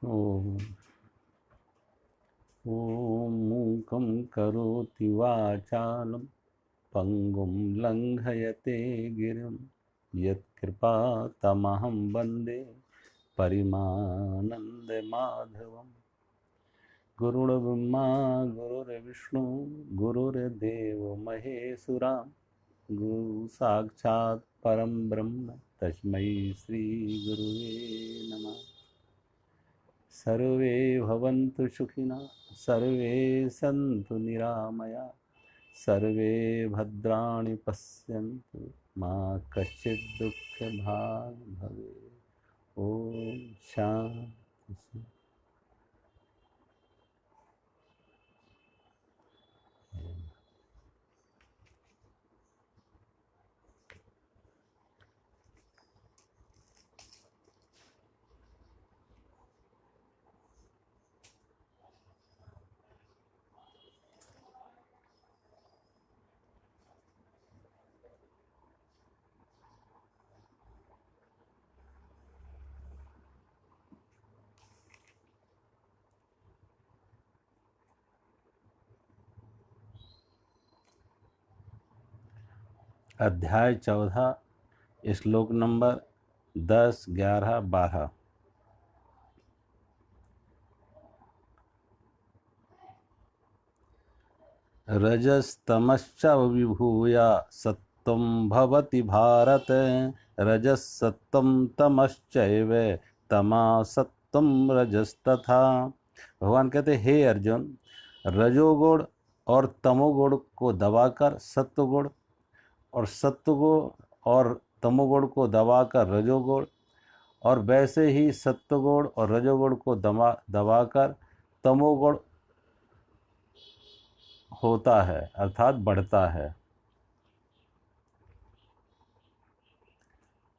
ॐ मूकं करोति वाचालं पङ्गुं लङ्घयते गिरिं यत्कृपातमहं वन्दे परिमानन्दमाधवम्। गुरुर्ब्रह्मा गुरुर्विष्णु गुरुर्देवो महेश्वरा गुरु साक्षात् परं ब्रह्म तस्मै श्री गुरुवे नमः। सर्वे भवन्तु सुखिनः, सर्वे सन्तु निरामया, सर्वे भद्राणि पश्यन्तु मा कश्चित् दुःखभाग् भवेत्। ओम शांति। अध्याय 14 श्लोक नंबर 10, 11, 12। रजस्तमश्च विभूय सत्त्वं भवति भारत, रजसत्त्वं तमश्चैव तमासत्त्वं रजस्तथा। भगवान कहते हे अर्जुन, रजोगुण और तमोगुण को दबाकर सत्वगुण और सत्वगुण और तमोगुण को दबाकर रजोगुण, और वैसे ही सत्वगुण और रजोगुण को दबाकर तमोगुण होता है, अर्थात बढ़ता है।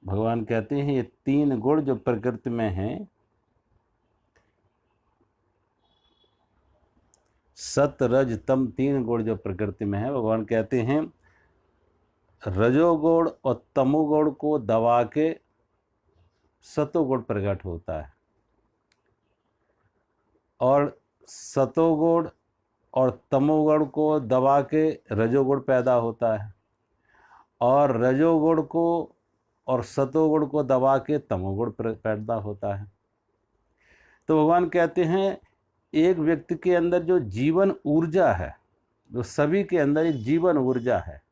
भगवान कहते हैं ये तीन गुण जो प्रकृति में हैं, सत रज तम, तीन गुण जो प्रकृति में है, भगवान कहते हैं रजोगुण और तमोगुण को दबा के सतोगुण प्रकट होता है, और सतोगुण और तमोगुण को दबा के रजोगुण पैदा होता है, और रजोगुण को और सतोगुण को दबा के तमोगुण पैदा होता है। तो भगवान कहते हैं एक व्यक्ति के अंदर जो जीवन ऊर्जा है, जो सभी के अंदर एक जीवन ऊर्जा है,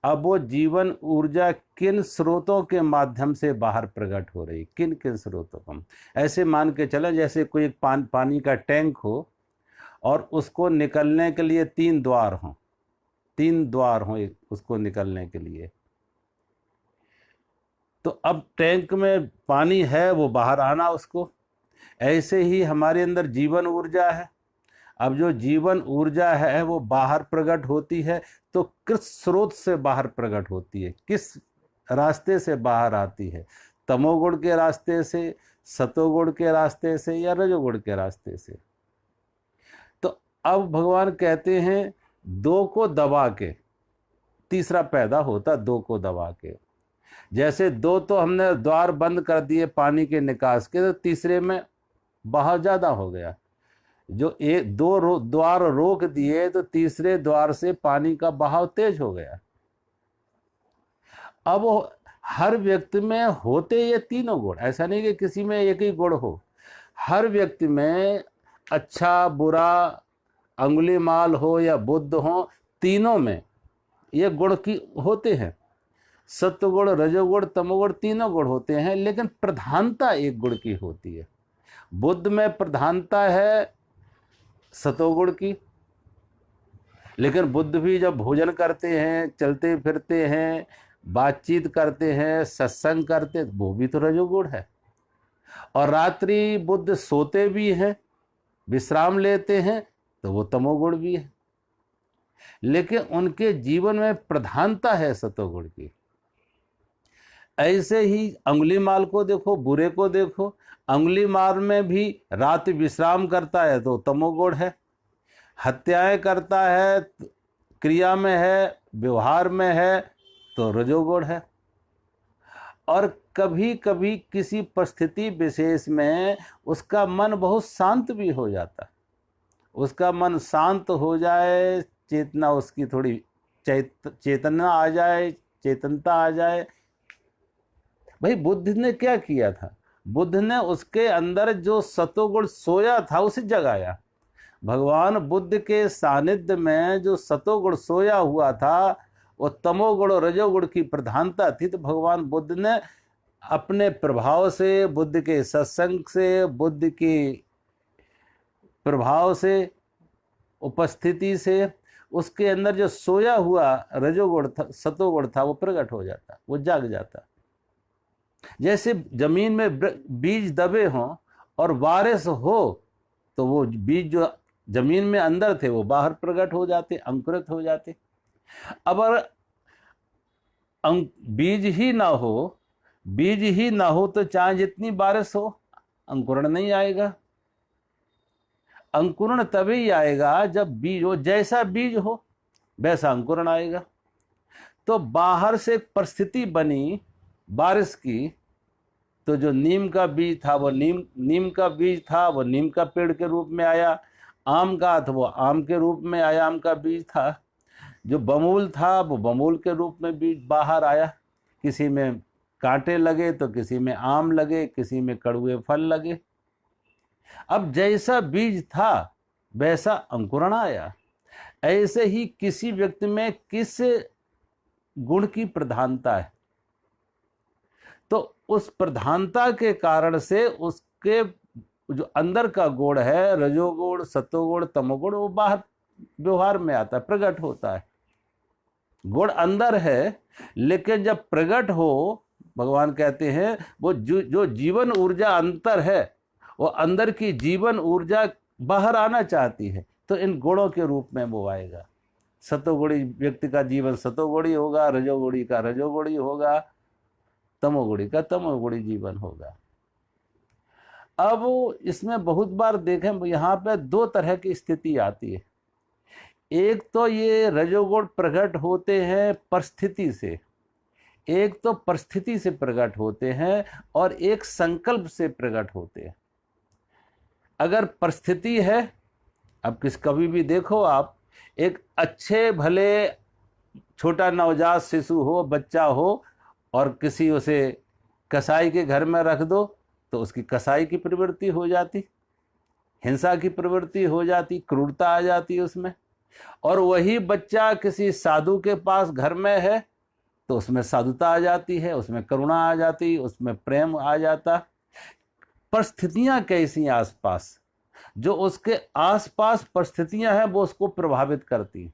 अब वो जीवन ऊर्जा किन स्रोतों के माध्यम से बाहर प्रकट हो रही, किन किन स्रोतों को ऐसे मान के चले जैसे कोई एक पानी का टैंक हो और उसको निकलने के लिए तीन द्वार हों उसको निकलने के लिए। तो अब टैंक में पानी है, वो बाहर आना उसको। ऐसे ही हमारे अंदर जीवन ऊर्जा है। अब जो जीवन ऊर्जा है वो बाहर प्रकट होती है, तो किस स्रोत से बाहर प्रकट होती है, किस रास्ते से बाहर आती है? तमोगुण के रास्ते से, सतोगुण के रास्ते से, या रजोगुण के रास्ते से? तो अब भगवान कहते हैं दो को दबा के तीसरा पैदा होता, दो को दबा के। जैसे दो तो हमने द्वार बंद कर दिए पानी के निकास के, तो तीसरे में बहाव ज्यादा हो गया। जो एक दो द्वार रोक दिए तो तीसरे द्वार से पानी का बहाव तेज हो गया। अब हर व्यक्ति में होते ये तीनों गुण, ऐसा नहीं कि किसी में एक ही गुण हो। हर व्यक्ति में अच्छा बुरा, अंगुलीमाल हो या बुद्ध हो, तीनों में ये गुण की होते हैं। सत्वगुण, रजोगुण, तमोगुण तीनों गुण होते हैं, लेकिन प्रधानता एक गुण की होती है। बुद्ध में प्रधानता है सतोगुण की, लेकिन बुद्ध भी जब भोजन करते हैं, चलते फिरते हैं, बातचीत करते हैं, सत्संग करते, वो भी तो रजोगुण है। और रात्रि बुद्ध सोते भी हैं, विश्राम लेते हैं, तो वो तमोगुण भी है। लेकिन उनके जीवन में प्रधानता है सतोगुण की। ऐसे ही अंगुलीमाल को देखो, बुरे को देखो, अंगुलीमाल में भी रात विश्राम करता है तो तमोगुण है, हत्याएं करता है, क्रिया में है, व्यवहार में है, तो रजोगुण है। और कभी कभी किसी परिस्थिति विशेष में उसका मन बहुत शांत भी हो जाता। उसका मन शांत हो जाए, चेतना उसकी थोड़ी चेतना आ जाए, चेतनता आ जाए। भाई बुद्ध ने क्या किया था? बुद्ध ने उसके अंदर जो सतोगुण सोया था उसे जगाया। भगवान बुद्ध के सानिध्य में जो सतोगुण सोया हुआ था वो तमोगुण और रजोगुण की प्रधानता थी। तो भगवान बुद्ध ने अपने प्रभाव से, बुद्ध के सत्संग से, बुद्ध की प्रभाव से, उपस्थिति से उसके अंदर जो सोया हुआ रजोगुण था, सतोगुण था, वो प्रकट हो जाता, वो जाग जाता। जैसे जमीन में बीज दबे हों और बारिश हो तो वो बीज जो जमीन में अंदर थे वो बाहर प्रकट हो जाते, अंकुरित हो जाते। अब अगर बीज ही ना हो तो चाहे जितनी बारिश हो अंकुरण नहीं आएगा। अंकुरण तभी आएगा जब बीज हो, जैसा बीज हो वैसा अंकुरण आएगा। तो बाहर से परिस्थिति बनी बारिश की, तो जो नीम का बीज था वो नीम का बीज था, वो नीम का पेड़ के रूप में आया। आम का था वो आम के रूप में आया, आम का बीज था। जो बमूल था वो बमूल के रूप में बीज बाहर आया। किसी में कांटे लगे तो किसी में आम लगे, किसी में कड़वे फल लगे। अब जैसा बीज था वैसा अंकुरण आया। ऐसे ही किसी व्यक्ति में किस गुण की प्रधानता है, तो उस प्रधानता के कारण से उसके जो अंदर का गुण है, रजोगुण, सतोगुण, तमोगुण, वो बाहर व्यवहार में आता है, प्रकट होता है। गुण अंदर है, लेकिन जब प्रकट हो, भगवान कहते हैं वो जो जीवन ऊर्जा अंतर है, वो अंदर की जीवन ऊर्जा बाहर आना चाहती है, तो इन गुणों के रूप में वो आएगा। सतोगुणी व्यक्ति का जीवन सतोगुणी होगा, रजोगुणी का रजोगुणी होगा, तमोगुणी का तमोगुणी जीवन होगा। अब इसमें बहुत बार देखें, यहाँ पे दो तरह की स्थिति आती है। एक तो ये रजोगुण प्रकट होते हैं परिस्थिति से, एक तो परिस्थिति से प्रकट होते हैं और एक संकल्प से प्रकट होते हैं। अगर परिस्थिति है, अब कभी भी देखो आप, एक अच्छे भले छोटा नवजात शिशु हो, बच्चा हो, और किसी उसे कसाई के घर में रख दो तो उसकी कसाई की प्रवृत्ति हो जाती, हिंसा की प्रवृत्ति हो जाती, क्रूरता आ जाती उसमें। और वही बच्चा किसी साधु के पास घर में है तो उसमें साधुता आ जाती है, उसमें करुणा आ जाती, उसमें प्रेम आ जाता। परिस्थितियां कैसी आसपास, जो उसके आसपास परिस्थितियां हैं वो उसको प्रभावित करती।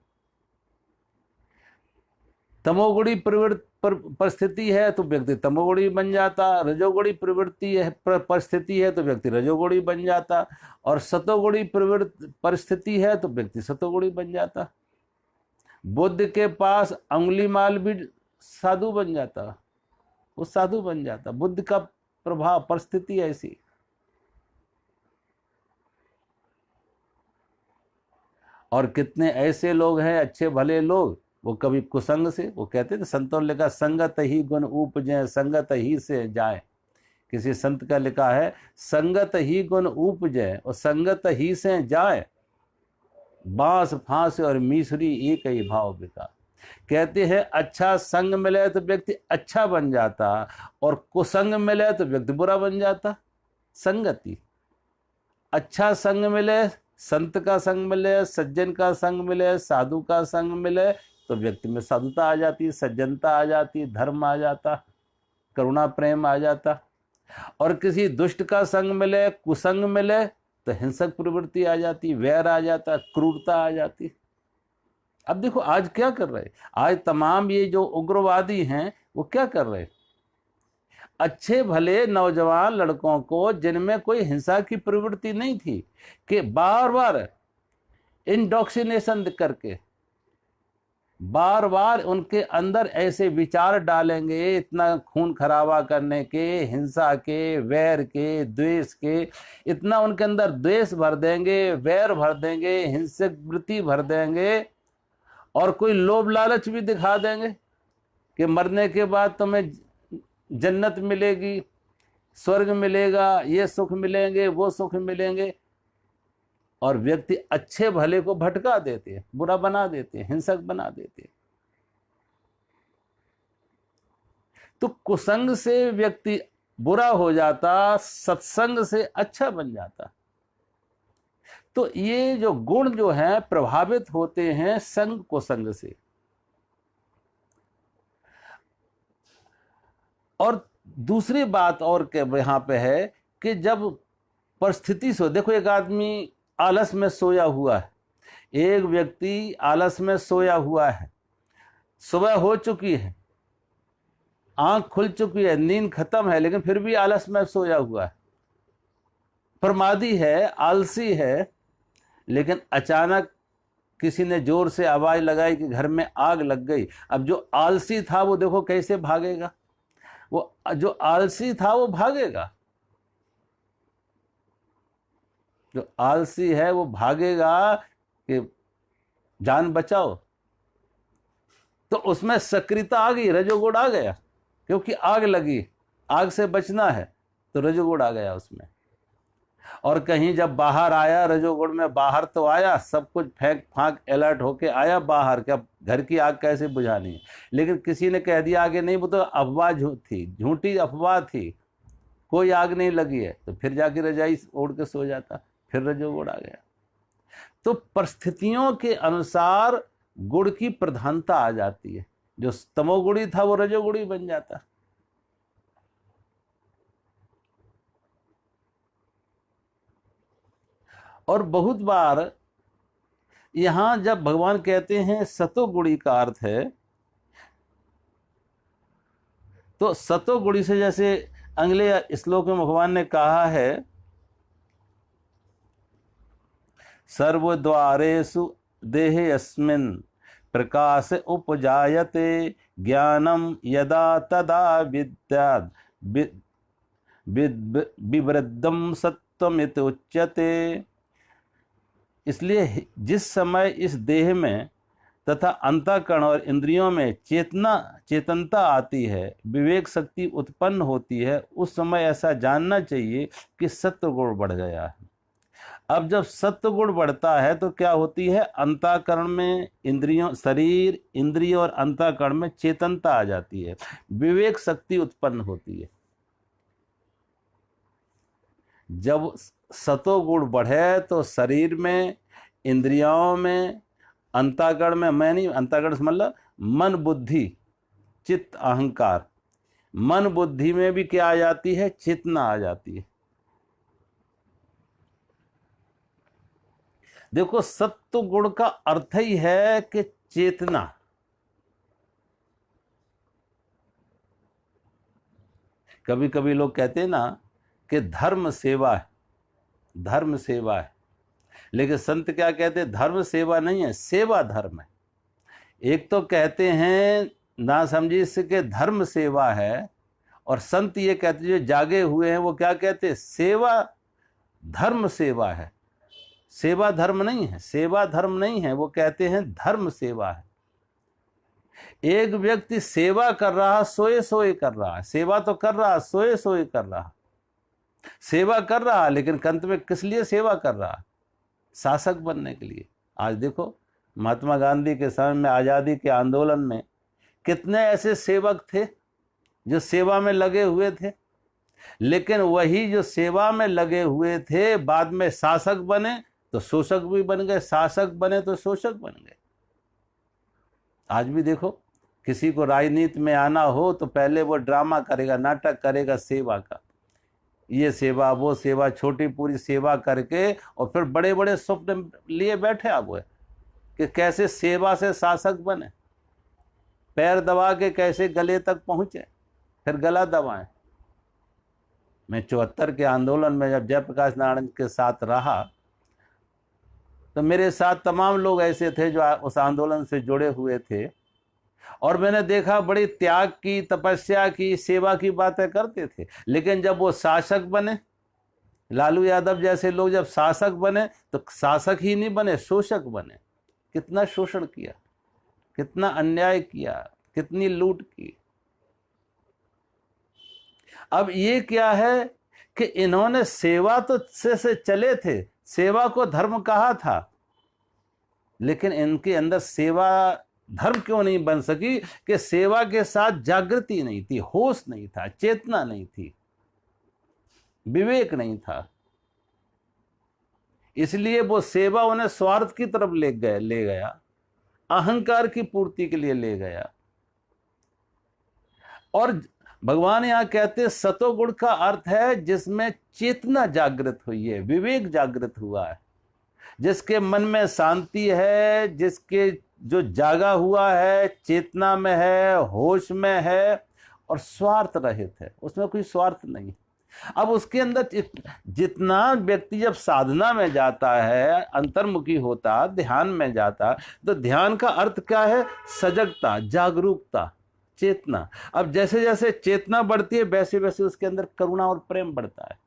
तमोगुणी परिस्थिति है तो व्यक्ति तमोगुणी बन जाता, रजोगुणी प्रवृत्ति है परिस्थिति है तो व्यक्ति रजोगुणी बन जाता, और सतोगुणी परिस्थिति है तो व्यक्ति सतोगुणी बन जाता। बुद्ध के पास अंगुलीमाल भी साधु बन जाता, वो साधु बन जाता। बुद्ध का प्रभाव, परिस्थिति ऐसी। और कितने ऐसे लोग हैं, अच्छे भले लोग, वो कभी कुसंग से, वो कहते थे, संतों ने लिखा संगत ही गुण उपजे, संगत ही से जाए। किसी संत का लिखा है संगत ही गुण उपजे और संगत ही से जाए, बांस फांस और मीसरी एक ही भाव बिका। कहते हैं अच्छा संग मिले तो व्यक्ति अच्छा बन जाता और कुसंग मिले तो व्यक्ति बुरा बन जाता। संगति, अच्छा संग मिले, संत का संग मिले, सज्जन का संग मिले, साधु का संग मिले तो व्यक्ति में साधुता आ जाती, सज्जनता आ जाती, धर्म आ जाता, करुणा प्रेम आ जाता। और किसी दुष्ट का संग मिले, कुसंग मिले तो हिंसक प्रवृत्ति आ जाती, वैर आ जाता, क्रूरता आ जाती। अब देखो आज क्या कर रहे, आज तमाम ये जो उग्रवादी हैं वो क्या कर रहे, अच्छे भले नौजवान लड़कों को जिनमें कोई हिंसा की प्रवृत्ति नहीं थी, कि बार बार इंडोक्सिनेशन करके बार बार उनके अंदर ऐसे विचार डालेंगे, इतना खून खराबा करने के, हिंसा के, वैर के, द्वेष के, इतना उनके अंदर द्वेष भर देंगे, वैर भर देंगे, हिंसक वृत्ति भर देंगे, और कोई लोभ लालच भी दिखा देंगे कि मरने के बाद तुम्हें जन्नत मिलेगी, स्वर्ग मिलेगा, ये सुख मिलेंगे, वो सुख मिलेंगे, और व्यक्ति अच्छे भले को भटका देते हैं, बुरा बना देते हैं, हिंसक बना देते हैं। तो कुसंग से व्यक्ति बुरा हो जाता, सत्संग से अच्छा बन जाता। तो ये जो गुण जो हैं प्रभावित होते हैं संग कुसंग से। और दूसरी बात और यहां पे है कि जब परिस्थिति से, देखो एक आदमी आलस में सोया हुआ है, एक व्यक्ति आलस में सोया हुआ है, सुबह हो चुकी है, आंख खुल चुकी है, नींद खत्म है, लेकिन फिर भी आलस में सोया हुआ है, प्रमादी है, आलसी है। लेकिन अचानक किसी ने जोर से आवाज लगाई कि घर में आग लग गई। अब जो आलसी था वो देखो कैसे भागेगा, वो जो आलसी था वो भागेगा, जो आलसी है वो भागेगा कि जान बचाओ। तो उसमें सक्रियता आ गई, रजोगुण आ गया, क्योंकि आग लगी, आग से बचना है, तो रजोगुण आ गया उसमें। और कहीं जब बाहर आया रजोगुण में, बाहर तो आया, सब कुछ फेंक फांक अलर्ट होके आया बाहर, क्या घर की आग कैसे बुझानी है। लेकिन किसी ने कह दिया आगे नहीं, वो तो अफवाह थी, झूठी अफवाह थी, कोई आग नहीं लगी है, तो फिर जाके रजाई ओढ़ के सो जाता, फिर रजोगुण आ गया। तो परिस्थितियों के अनुसार गुण की प्रधानता आ जाती है, जो तमोगुणी था वो रजोगुणी बन जाता। और बहुत बार यहां जब भगवान कहते हैं सतोगुणी का अर्थ है, तो सतोगुणी से, जैसे अगले श्लोक में भगवान ने कहा है, सर्वद्वारेषु देहेऽस्मिन् प्रकाश उपजायते ज्ञानम यदा तदा विद्यात् विवृद्धम सत्वमिति उच्यते। इसलिए जिस समय इस देह में तथा अंतःकरण और इंद्रियों में चेतनता आती है, विवेक शक्ति उत्पन्न होती है, उस समय ऐसा जानना चाहिए कि सत्व गुण बढ़ गया है। अब जब सत्व गुण बढ़ता है तो क्या होती है, अंतःकरण में इंद्रियों, शरीर, इंद्रिय और अंतःकरण में चेतनता आ जाती है, विवेक शक्ति उत्पन्न होती है। जब सतोगुण बढ़े तो शरीर में, इंद्रियों में, अंतःकरण में, मैं नहीं, अंतःकरण मतलब मन, बुद्धि, चित्त, अहंकार, मन बुद्धि में भी क्या आ जाती है, चेतना आ जाती है। देखो सत्व गुण का अर्थ ही है कि चेतना। कभी कभी लोग कहते हैं ना कि धर्म सेवा है, धर्म सेवा है, लेकिन संत क्या कहते हैं, धर्म सेवा नहीं है, सेवा धर्म है। एक तो कहते हैं ना समझी इसके धर्म सेवा है, और संत ये कहते हैं जो जागे हुए हैं वो क्या कहते हैं, सेवा धर्म सेवा है। सेवा धर्म नहीं है, सेवा धर्म नहीं है, वो कहते हैं धर्म सेवा है। एक व्यक्ति सेवा कर रहा, सोए सोए कर रहा है, सेवा तो कर रहा, सोए सोए कर रहा, सेवा कर रहा, लेकिन कंत में किस लिए सेवा कर रहा, शासक बनने के लिए। आज देखो महात्मा गांधी के समय में, आजादी के आंदोलन में कितने ऐसे सेवक थे जो सेवा में लगे हुए थे, लेकिन वही जो सेवा में लगे हुए थे बाद में शासक बने तो शोषक भी बन गए, शासक बने तो शोषक बन गए। आज भी देखो किसी को राजनीति में आना हो तो पहले वो ड्रामा करेगा, नाटक करेगा सेवा का, ये सेवा वो सेवा, छोटी पूरी सेवा करके, और फिर बड़े बड़े स्वप्न लिए बैठे आप हुए कि कैसे सेवा से शासक बने, पैर दबा के कैसे गले तक पहुंचे, फिर गला दबाएं। मैं 74 के आंदोलन में जब जयप्रकाश नारायण के साथ रहा तो मेरे साथ तमाम लोग ऐसे थे जो उस आंदोलन से जुड़े हुए थे, और मैंने देखा बड़ी त्याग की, तपस्या की, सेवा की बातें करते थे, लेकिन जब वो शासक बने, लालू यादव जैसे लोग जब शासक बने तो शासक ही नहीं बने, शोषक बने। कितना शोषण किया, कितना अन्याय किया, कितनी लूट की। अब ये क्या है कि इन्होंने सेवा तो से चले थे, सेवा को धर्म कहा था, लेकिन इनके अंदर सेवा धर्म क्यों नहीं बन सकी कि सेवा के साथ जागृति नहीं थी, होश नहीं था, चेतना नहीं थी, विवेक नहीं था। इसलिए वो सेवा उन्हें स्वार्थ की तरफ ले गया, अहंकार की पूर्ति के लिए ले गया। और भगवान यहां कहते हैं सतोगुण का अर्थ है जिसमें चेतना जागृत हुई है, विवेक जागृत हुआ है, जिसके मन में शांति है, जिसके जो जागा हुआ है, चेतना में है, होश में है और स्वार्थ रहित है, उसमें कोई स्वार्थ नहीं। अब उसके अंदर जितना व्यक्ति जब साधना में जाता है, अंतर्मुखी होता, ध्यान में जाता, तो ध्यान का अर्थ क्या है? सजगता, जागरूकता, चेतना। अब जैसे जैसे चेतना बढ़ती है वैसे वैसे उसके अंदर करुणा और प्रेम बढ़ता है।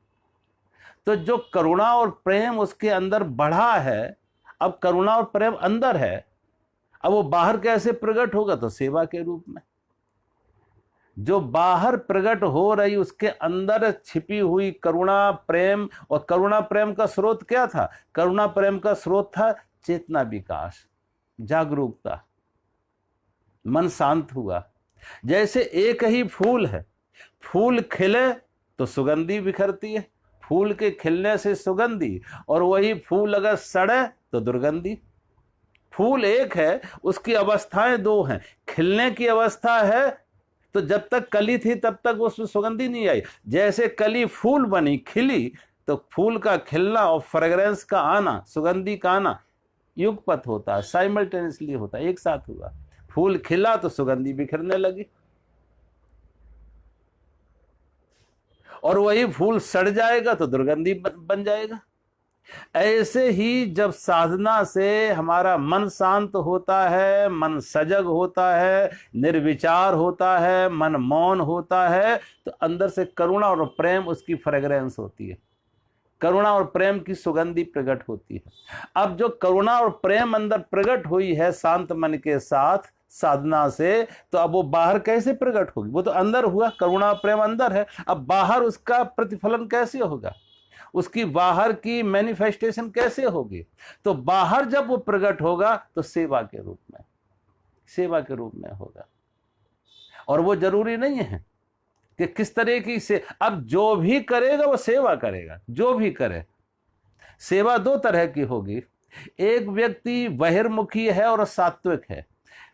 तो जो करुणा और प्रेम उसके अंदर बढ़ा है, अब करुणा और प्रेम अंदर है, अब वो बाहर कैसे प्रकट होगा? तो सेवा के रूप में। जो बाहर प्रकट हो रही उसके अंदर छिपी हुई करुणा प्रेम, और करुणा प्रेम का स्रोत क्या था? करुणा प्रेम का स्रोत था चेतना विकास, जागरूकता, मन शांत हुआ। जैसे एक ही फूल है, फूल खिले तो सुगंधी बिखरती है, फूल के खिलने से सुगंधी, और वही फूल अगर सड़े तो दुर्गंधी। फूल एक है, उसकी अवस्थाएं दो हैं। खिलने की अवस्था है तो जब तक कली थी तब तक उसमें सुगंधी नहीं आई। जैसे कली फूल बनी, खिली, तो फूल का खिलना और फ्रेग्रेंस का आना, सुगंधी का आना युगपत होता है, साइमल्टेनियसली होता है, एक साथ हुआ। फूल खिला तो सुगंधी बिखरने लगी, और वही फूल सड़ जाएगा तो दुर्गंधी बन जाएगा। ऐसे ही जब साधना से हमारा मन शांत होता है, मन सजग होता है, निर्विचार होता है, मन मौन होता है, तो अंदर से करुणा और प्रेम उसकी फ्रेग्रेंस होती है, करुणा और प्रेम की सुगंधी प्रकट होती है। अब जो करुणा और प्रेम अंदर प्रकट हुई है शांत मन के साथ साधना से, तो अब वो बाहर कैसे प्रकट होगी? वो तो अंदर हुआ, करुणा और प्रेम अंदर है, अब बाहर उसका प्रतिफलन कैसे होगा? उसकी बाहर की मैनिफेस्टेशन कैसे होगी? तो बाहर जब वो प्रकट होगा तो सेवा के रूप में, सेवा के रूप में होगा। और वो जरूरी नहीं है कि किस तरह की से, अब जो भी करेगा वो सेवा करेगा, जो भी करे। सेवा दो तरह की होगी, एक व्यक्ति बहिर्मुखी है और सात्विक है।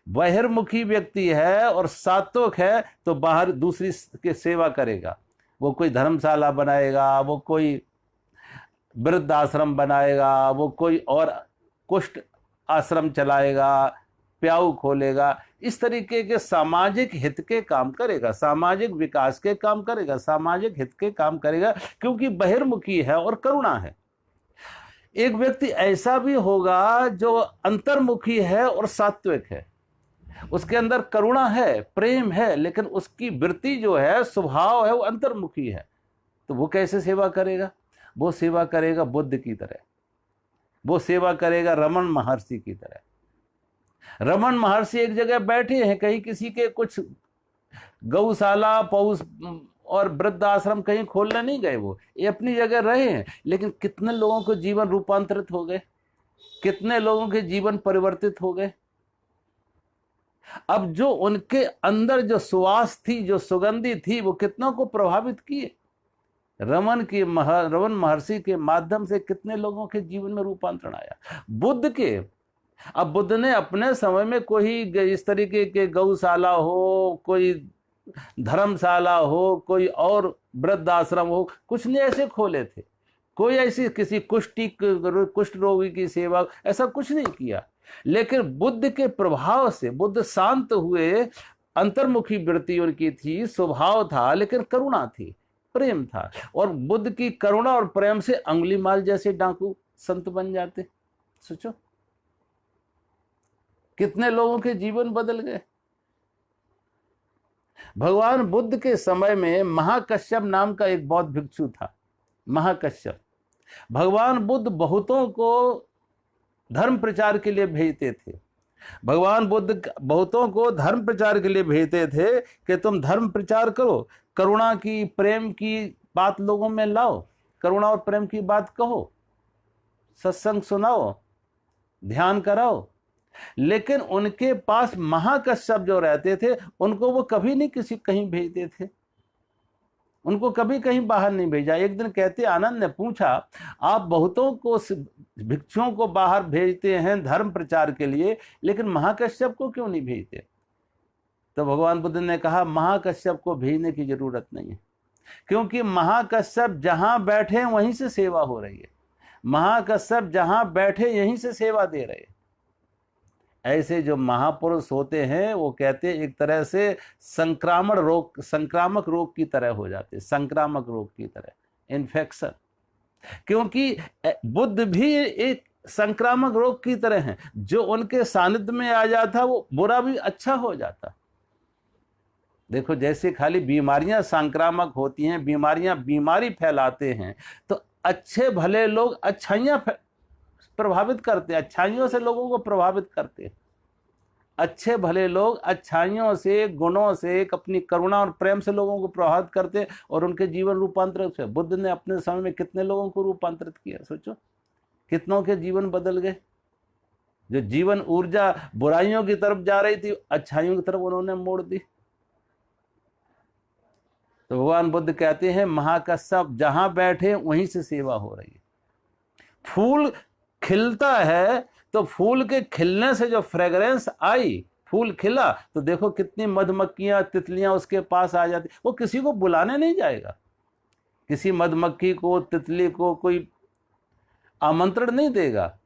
बहिर्मुखी व्यक्ति है और सात्विक है तो बाहर दूसरी की सेवा करेगा, वो कोई धर्मशाला बनाएगा, वो कोई वृद्ध आश्रम बनाएगा, वो कोई और कुष्ठ आश्रम चलाएगा, प्याऊ खोलेगा, इस तरीके के सामाजिक हित के काम करेगा, सामाजिक विकास के काम करेगा, सामाजिक हित के काम करेगा, क्योंकि बहिर्मुखी है और करुणा है। एक व्यक्ति ऐसा भी होगा जो अंतर्मुखी है और सात्विक है, उसके अंदर करुणा है, प्रेम है, लेकिन उसकी वृत्ति जो है, स्वभाव है, वो अंतर्मुखी है। तो वो कैसे सेवा करेगा? वो सेवा करेगा बुद्ध की तरह, वो सेवा करेगा रमन महर्षि की तरह। रमन महर्षि एक जगह बैठे हैं, कहीं किसी के कुछ गौशाला, पौष और वृद्ध आश्रम कहीं खोलने नहीं गए, वो ये अपनी जगह रहे हैं, लेकिन कितने लोगों के जीवन रूपांतरित हो गए, कितने लोगों के जीवन परिवर्तित हो गए। अब जो उनके अंदर जो सुवास थी, जो सुगंधी थी, वो कितनों को प्रभावित किए। रमन महर्षि के माध्यम से कितने लोगों के जीवन में रूपांतरण आया। बुद्ध के, अब बुद्ध ने अपने समय में कोई इस तरीके के गौशाला हो, कोई धर्मशाला हो, कोई और वृद्ध आश्रम हो, कुछ नहीं ऐसे खोले थे। कोई ऐसी किसी कुष्ठ रोगी की सेवा, ऐसा कुछ नहीं किया। लेकिन बुद्ध के प्रभाव से बुद्ध शांत हुए, अंतर्मुखी वृत्ति उनकी थी, स्वभाव था, लेकिन करुणा थी, प्रेम था। और बुद्ध की करुणा और प्रेम से अंगुलीमाल जैसे डाकू संत बन जाते। सोचो कितने लोगों के जीवन बदल गए। भगवान बुद्ध के समय में महाकश्यप नाम का एक बौद्ध भिक्षु था। महाकश्यप, भगवान बुद्ध बहुतों को धर्म प्रचार के लिए भेजते थे, भगवान बुद्ध बहुतों को धर्म प्रचार के लिए भेजते थे कि तुम धर्म प्रचार करो, करुणा की, प्रेम की बात लोगों में लाओ, करुणा और प्रेम की बात कहो, सत्संग सुनाओ, ध्यान कराओ। लेकिन उनके पास महाकश्यप जो रहते थे उनको वो कभी नहीं किसी कहीं भेजते थे, उनको कभी कहीं बाहर नहीं भेजा। एक दिन कहते आनंद ने पूछा, आप बहुतों को, भिक्षुओं को बाहर भेजते हैं धर्म प्रचार के लिए, लेकिन महाकश्यप को क्यों नहीं भेजते? तो भगवान बुद्ध ने कहा, महाकश्यप को भेजने की जरूरत नहीं है, क्योंकि महाकश्यप जहां बैठे वहीं से सेवा हो रही है, महाकश्यप जहां बैठे यहीं से सेवा दे रहे हैं। ऐसे जो महापुरुष होते हैं वो कहते हैं एक तरह से संक्रामक रोग की तरह हो जाते हैं, संक्रामक रोग की तरह, इन्फेक्शन। क्योंकि बुद्ध भी एक संक्रामक रोग की तरह हैं, जो उनके सानिध्य में आ जाता वो बुरा भी अच्छा हो जाता। देखो, जैसे खाली बीमारियां संक्रामक होती हैं, बीमारी फैलाते हैं, तो अच्छे भले लोग अच्छाइयां प्रभावित करते हैं, अच्छाइयों से लोगों को प्रभावित करते हैं। अच्छे भले लोग अच्छाइयों से, गुणों से, अपनी करुणा और प्रेम से लोगों को प्रभावित करते हैं और उनके जीवन रूपांतरित हुए। बुद्ध ने अपने समय में कितने लोगों को रूपांतरित किया, सोचो, कितनों के जीवन बदल गए। जो जीवन ऊर्जा बुराइयों की तरफ जा रही थी, अच्छाइयों की तरफ उन्होंने मोड़ दी। तो भगवान बुद्ध कहते हैं, महाकश्यप जहां बैठे वहीं से सेवा हो रही है। फूल खिलता है तो फूल के खिलने से जो फ्रेग्रेंस आई, फूल खिला तो देखो कितनी मधुमक्खियां, तितलियां उसके पास आ जाती। वो किसी को बुलाने नहीं जाएगा, किसी मधुमक्खी को, तितली को कोई आमंत्रण नहीं देगा,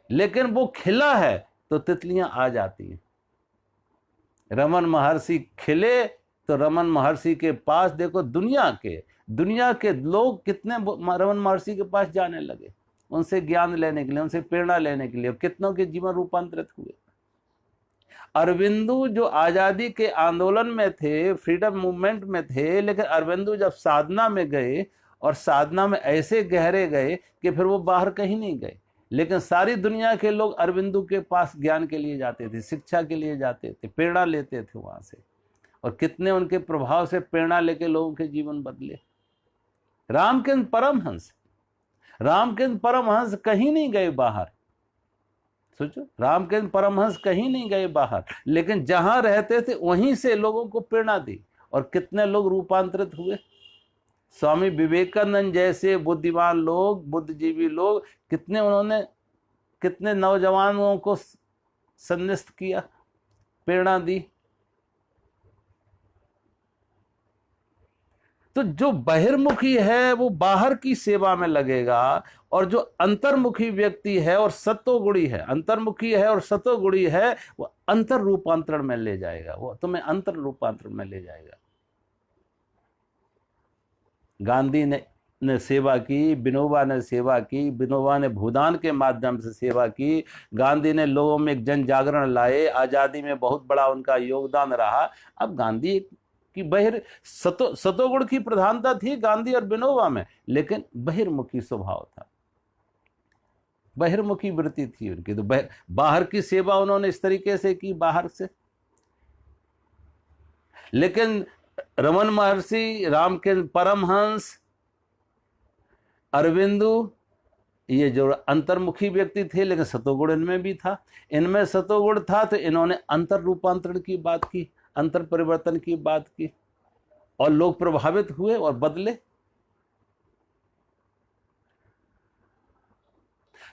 लेकिन वो खिला है तो तितलियां आ जाती हैं। रमन महर्षि खिले तो रमन महर्षि के पास देखो दुनिया के लोग कितने रमन महर्षि के पास जाने लगे, उनसे ज्ञान लेने के लिए, उनसे प्रेरणा लेने के लिए। कितनों के जीवन रूपांतरित हुए। अरविंदो जो आजादी के आंदोलन में थे, फ्रीडम मूवमेंट में थे, लेकिन अरविंदो जब साधना में गए और साधना में ऐसे गहरे गए कि फिर वो बाहर कहीं नहीं गए, लेकिन सारी दुनिया के लोग अरविंदो के पास ज्ञान के लिए जाते थे, शिक्षा के लिए जाते थे, प्रेरणा लेते थे वहां से। और कितने उनके प्रभाव से प्रेरणा लेके लोगों के जीवन बदले। रामकृष्ण परमहंस कहीं नहीं गए बाहर, सोचो, रामकृष्ण परमहंस कहीं नहीं गए बाहर, लेकिन जहां रहते थे वहीं से लोगों को प्रेरणा दी और कितने लोग रूपांतरित हुए। स्वामी विवेकानंद जैसे बुद्धिमान लोग, बुद्धिजीवी लोग, कितने नौजवानों को संन्यास्त किया, प्रेरणा दी। तो जो बहिर्मुखी है वो बाहर की सेवा में लगेगा, और जो अंतर्मुखी व्यक्ति है और सत्वगुणी है, अंतर्मुखी है और सत्वगुणी है, वो अंतर रूपांतरण में ले जाएगा, वो तुम्हें अंतर रूपांतरण में ले जाएगा। गांधी ने सेवा की, विनोबा ने सेवा की, विनोबा ने भूदान के माध्यम से सेवा की, गांधी ने लोगों में एक जन जागरण लाए, आजादी में बहुत बड़ा उनका योगदान रहा। अब गांधी की सतोगुण की प्रधानता थी गांधी और विनोबा में, लेकिन बहिर्मुखी स्वभाव था, बहिर्मुखी वृत्ति थी उनकी। तो बाहर की सेवा उन्होंने इस तरीके से की, बाहर से। लेकिन रमन महर्षि, रामकृष्ण परमहंस, अरविंदो, ये जो अंतर्मुखी व्यक्ति थे, लेकिन सतोगुण इनमें भी था। इनमें सतोगुण था तो इन्होंने अंतर रूपांतरण की बात की, अंतर परिवर्तन की बात की, और लोग प्रभावित हुए और बदले।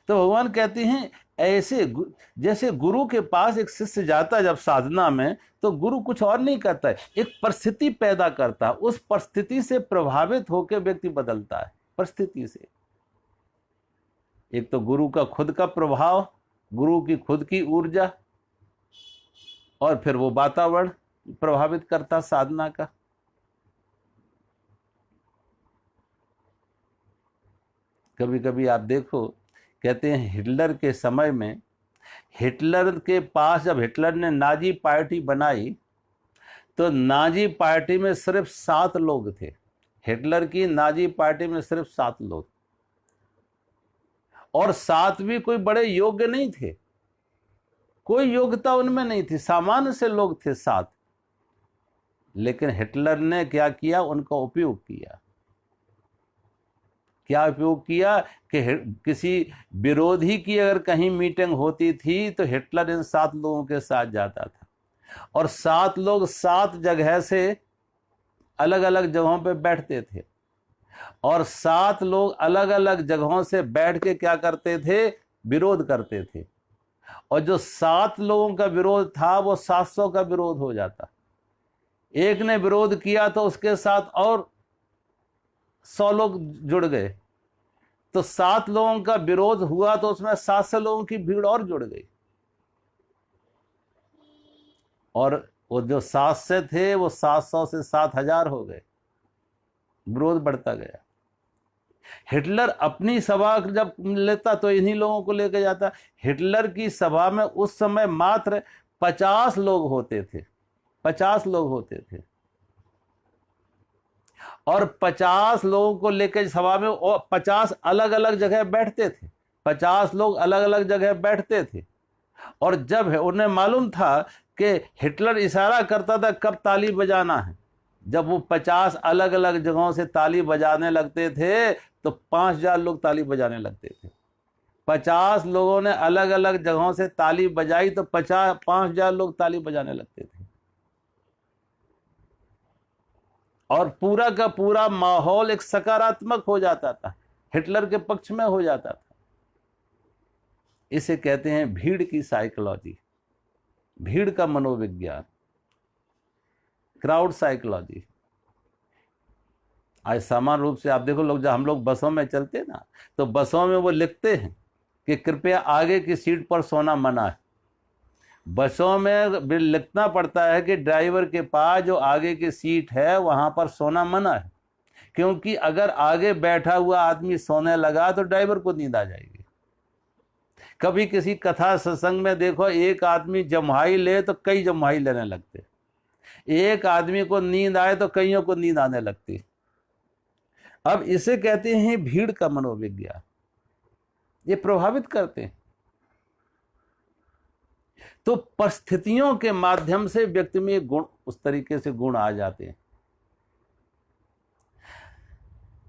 तो भगवान कहते हैं, ऐसे जैसे गुरु के पास एक शिष्य जाता है जब साधना में, तो गुरु कुछ और नहीं करता है, एक परिस्थिति पैदा करता है, उस परिस्थिति से प्रभावित होकर व्यक्ति बदलता है, परिस्थिति से। एक तो गुरु का खुद का प्रभाव, गुरु की खुद की ऊर्जा, और फिर वो वातावरण प्रभावित करता साधना का। कभी कभी आप देखो, कहते हैं हिटलर के समय में, हिटलर के पास जब हिटलर ने नाजी पार्टी बनाई, तो नाजी पार्टी में सिर्फ 7 लोग थे। हिटलर की नाजी पार्टी में सिर्फ 7 लोग, और 7 भी कोई बड़े योग्य नहीं थे। कोई योग्यता उनमें नहीं थी, सामान्य से लोग थे साथ। लेकिन हिटलर ने क्या किया, उनका उपयोग किया। क्या उपयोग किया कि किसी विरोधी की अगर कहीं मीटिंग होती थी तो हिटलर इन 7 लोगों के साथ जाता था, और 7 लोग 7 जगह से अलग अलग जगहों पे बैठते थे, और 7 लोग अलग अलग जगहों से बैठ के क्या करते थे, विरोध करते थे। और जो 7 लोगों का विरोध था वो 700 का विरोध हो जाता। एक ने विरोध किया तो उसके साथ और 100 लोग जुड़ गए, तो 7 लोगों का विरोध हुआ तो उसमें 700 लोगों की भीड़ और जुड़ गई, और वो जो 700 थे वो 700 से 7000 हो गए। विरोध बढ़ता गया। हिटलर अपनी सभा जब लेता तो इन्हीं लोगों को लेकर जाता। हिटलर की सभा में उस समय मात्र 50 लोग होते थे, 50 लोग होते थे, और 50 लोगों को लेकर सभा में 50 अलग अलग जगह बैठते थे, 50 लोग अलग अलग जगह बैठते थे। और जब उन्हें मालूम था कि हिटलर इशारा करता था कब ताली बजाना है, जब वो 50 अलग अलग जगहों से ताली बजाने लगते थे तो 5000 लोग ताली बजाने लगते थे। 50 लोगों ने अलग अलग जगहों से ताली बजाई तो 5000 लोग ताली बजाने लगते थे, और पूरा का पूरा माहौल एक सकारात्मक हो जाता था, हिटलर के पक्ष में हो जाता था। इसे कहते हैं भीड़ की साइकोलॉजी, भीड़ का मनोविज्ञान, क्राउड साइकोलॉजी। आज सामान्य रूप से आप देखो, लोग जब हम लोग बसों में चलते हैं ना, तो बसों में वो लिखते हैं कि कृपया आगे की सीट पर सोना मना है। बसों में भी लिखना पड़ता है कि ड्राइवर के पास जो आगे की सीट है वहां पर सोना मना है, क्योंकि अगर आगे बैठा हुआ आदमी सोने लगा तो ड्राइवर को नींद आ जाएगी। कभी किसी कथा सत्संग में देखो, एक आदमी जम्हाई ले तो कई जम्हाई लेने लगते, एक आदमी को नींद आए तो कईयों को नींद आने लगती। अब इसे कहते हैं भीड़ का मनोविज्ञान। ये प्रभावित करते हैं। तो परिस्थितियों के माध्यम से व्यक्ति में गुण, उस तरीके से गुण आ जाते हैं।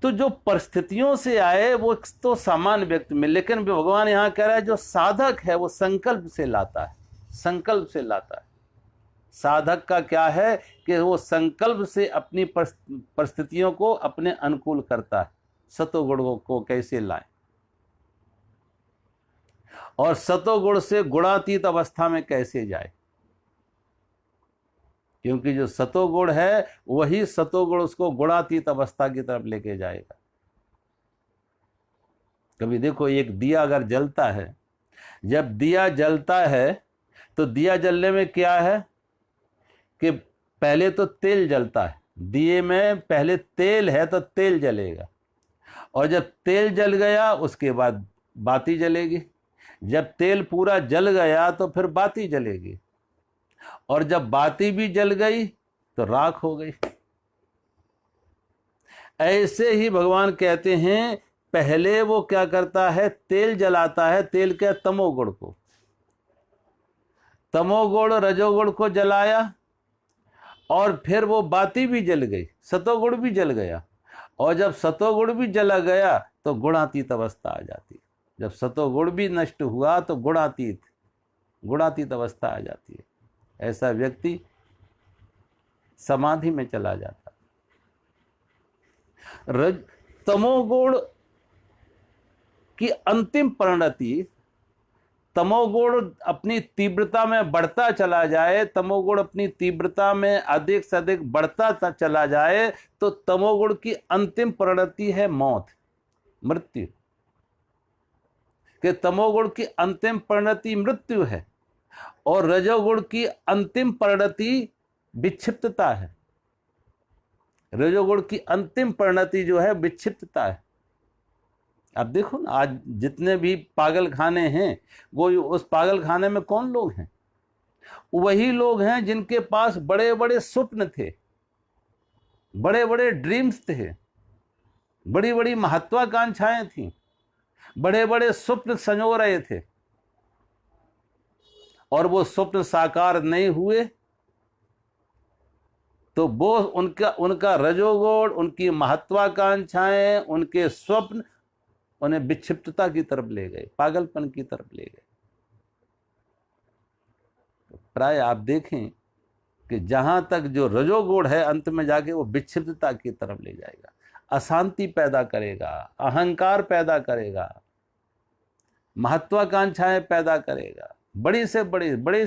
तो जो परिस्थितियों से आए वो तो सामान्य व्यक्ति में, लेकिन भगवान यहां कह रहा है जो साधक है वो संकल्प से लाता है, संकल्प से लाता है। साधक का क्या है कि वो संकल्प से अपनी परिस्थितियों को अपने अनुकूल करता है। सतोगुण को कैसे लाए, और सतोगुण से गुणातीत अवस्था में कैसे जाए, क्योंकि जो सतोगुण है वही सतोगुण उसको गुणातीत अवस्था की तरफ लेके जाएगा। कभी देखो, एक दिया अगर जलता है, जब दिया जलता है तो दिया जलने में क्या है कि पहले तो तेल जलता है, दिए में पहले तेल है तो तेल जलेगा, और जब तेल जल गया उसके बाद बाती जलेगी, जब तेल पूरा जल गया तो फिर बाती जलेगी, और जब बाती भी जल गई तो राख हो गई। ऐसे ही भगवान कहते हैं पहले वो क्या करता है, तेल जलाता है। तेल क्या, तमोगुण को, तमोगुण रजोगुण को जलाया, और फिर वो बाती भी जल गई, सतोगुण भी जल गया, और जब सतोगुण भी जला गया तो गुणातीत अवस्था आ जाती। जब सतोगुण भी नष्ट हुआ तो गुणातीत अवस्था आ जाती है। ऐसा व्यक्ति समाधि में चला जाता। तमोगुण की अंतिम परिणति, तमोगुण अपनी तीव्रता में बढ़ता चला जाए, तमोगुण अपनी तीव्रता में अधिक से अधिक बढ़ता चला जाए तो तमोगुण की अंतिम परिणति है मौत, मृत्यु। कि तमोगुण की अंतिम परिणति मृत्यु है, और रजोगुण की अंतिम परिणति विक्षिप्तता है। रजोगुण की अंतिम परिणति जो है विक्षिप्तता है। अब देखो ना, आज जितने भी पागल खाने हैं, वो उस पागल खाने में कौन लोग हैं? वही लोग हैं जिनके पास बड़े बड़े स्वप्न थे, बड़े बड़े ड्रीम्स थे, बड़ी बड़ी महत्वाकांक्षाएं थी, बड़े बड़े स्वप्न संजो रहे थे, और वो स्वप्न साकार नहीं हुए, तो वो उनका उनका रजोगुण, उनकी महत्वाकांक्षाएं, उनके स्वप्न उन्हें विक्षिप्तता की तरफ ले गए, पागलपन की तरफ ले गए। प्राय आप देखें कि जहां तक जो रजोगुण है अंत में जाके वो विक्षिप्तता की तरफ ले जाएगा, अशांति पैदा करेगा, अहंकार पैदा करेगा, महत्वाकांक्षाएं पैदा करेगा, बड़ी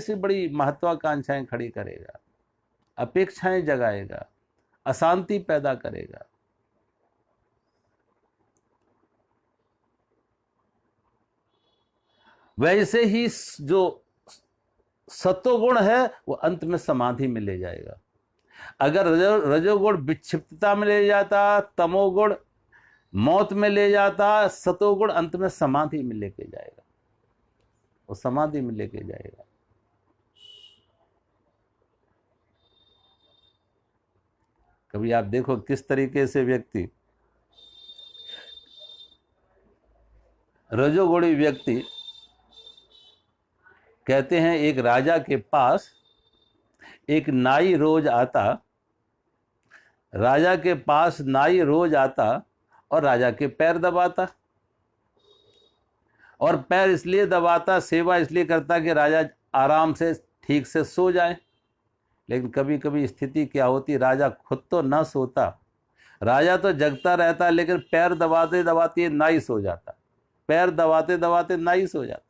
से बड़ी महत्वाकांक्षाएं खड़ी करेगा, अपेक्षाएं जगाएगा, अशांति पैदा करेगा। वैसे ही जो सत्वगुण है वो अंत में समाधि में ले जाएगा। अगर रजोगुण विक्षिप्तता में ले जाता, तमोगुण मौत में ले जाता, सतोगुण अंत में समाधि में लेके जाएगा, वो समाधि में लेके जाएगा। कभी आप देखो किस तरीके से व्यक्ति, रजोगुणी व्यक्ति, कहते हैं एक राजा के पास एक नाई रोज आता, राजा के पास नाई रोज आता और राजा के पैर दबाता, और पैर इसलिए दबाता, सेवा इसलिए करता कि राजा आराम से ठीक से सो जाए। लेकिन कभी कभी स्थिति क्या होती, राजा खुद तो ना सोता, राजा तो जगता रहता, लेकिन पैर दबाते दबाते नाई सो जाता, पैर दबाते दबाते नाई सो जाता।